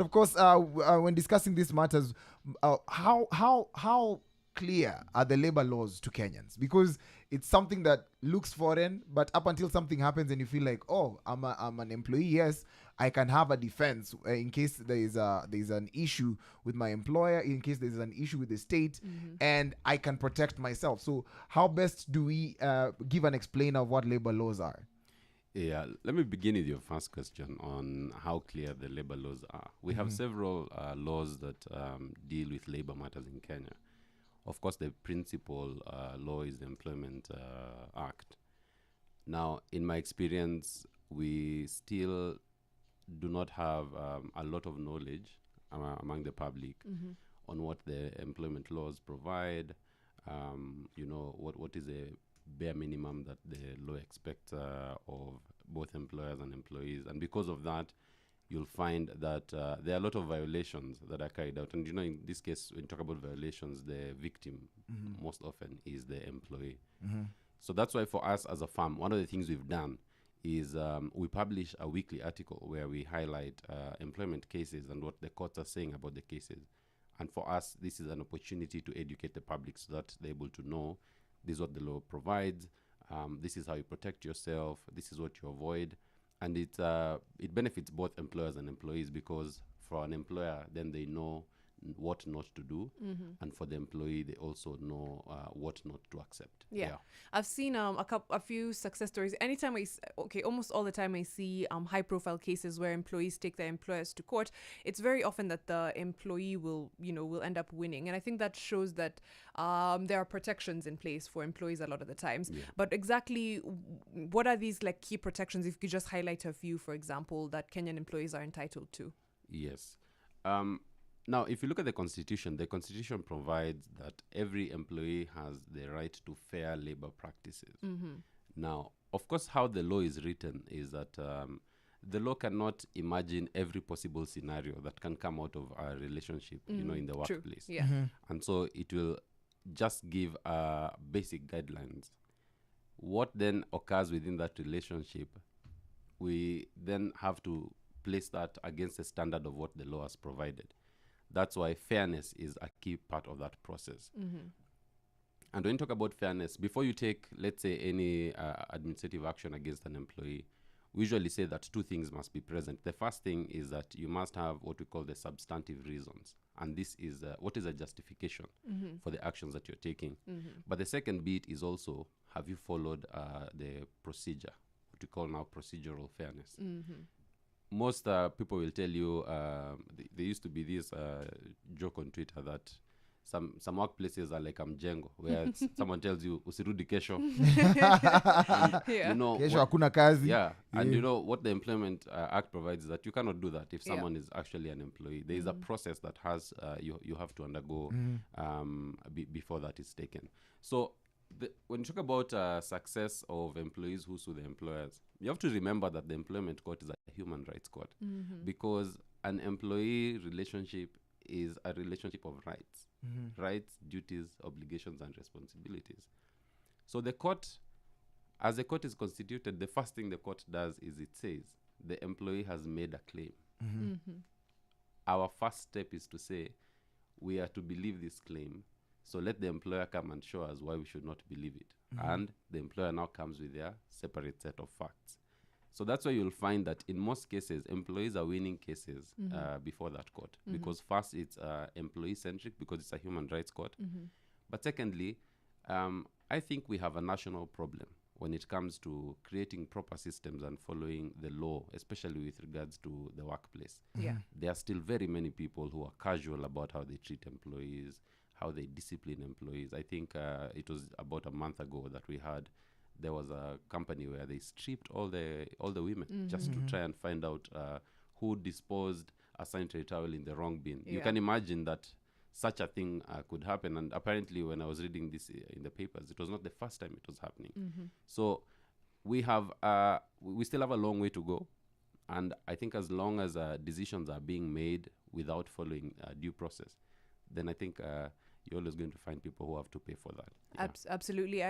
Of course, when discussing these matters, how clear are the labor laws to Kenyans? Because it's something that looks foreign, but up until something happens and you feel like, oh, I'm an employee. Yes, I can have a defense in case there is an issue with my employer, in case there is an issue with the state, and I can protect myself. So, how best do we give an explain of what labor laws are? Yeah, let me begin with your first question on how clear the labor laws are. We have several laws that deal with labor matters in Kenya. Of course, the principal law is the Employment Act. Now, in my experience, we still do not have a lot of knowledge among the public on what the employment laws provide. What is a bare minimum that the law expects of both employers and employees. And because of that, you'll find that there are a lot of violations that are carried out. And, in this case, when you talk about violations, the victim most often is the employee. So that's why for us as a firm, one of the things we've done is we publish a weekly article where we highlight employment cases and what the courts are saying about the cases. And for us, this is an opportunity to educate the public so that they're able to know this is what the law provides. This is how you protect yourself. This is what you avoid. And it benefits both employers and employees, because for an employer, then they know what not to do, and for the employee, they also know what not to accept. Yeah. I've seen a few success stories. Anytime almost all the time I see high profile cases where employees take their employers to court, it's very often that the employee will end up winning. And I think that shows that there are protections in place for employees a lot of the times. Yeah. But exactly what are these key protections, if you could just highlight a few, for example, that Kenyan employees are entitled to? Yes. Now, if you look at the Constitution provides that every employee has the right to fair labor practices. Now, of course, how the law is written is that the law cannot imagine every possible scenario that can come out of a relationship, in the workplace. Yeah. And so it will just give basic guidelines. What then occurs within that relationship, we then have to place that against the standard of what the law has provided. That's why fairness is a key part of that process. And when you talk about fairness, before you take, let's say, any administrative action against an employee, we usually say that two things must be present. The first thing is that you must have what we call the substantive reasons. And this is what is a justification for the actions that you're taking. But the second bit is also, have you followed the procedure, what we call now procedural fairness. Most people will tell you, there used to be this joke on Twitter that some workplaces are like mjengo, where someone tells you usirudi kesho. And, Kesho hakuna kazi. Yeah, and what the Employment Act provides is that you cannot do that if someone is actually an employee. There is a process that has you have to undergo before that is taken. So when you talk about success of employees who sue the employers, you have to remember that the employment court is a human rights court, because an employee relationship is a relationship of rights, rights, duties, obligations, and responsibilities. So the court, as the court is constituted, the first thing the court does is it says the employee has made a claim. Our first step is to say we are to believe this claim. So let the employer come and show us why we should not believe it. And the employer now comes with their separate set of facts. So that's why you'll find that in most cases, employees are winning cases before that court. Because first, it's employee-centric, because it's a human rights court. But secondly, I think we have a national problem when it comes to creating proper systems and following the law, especially with regards to the workplace. There are still very many people who are casual about how they treat employees, how they discipline employees. I think it was about a month ago that there was a company where they stripped all the women just to try and find out who disposed a sanitary towel in the wrong bin. You can imagine that such a thing could happen. And apparently when I was reading this in the papers, it was not the first time it was happening. So we still have a long way to go. And I think as long as decisions are being made without following due process, then I think you're always going to find people who have to pay for that. Absolutely.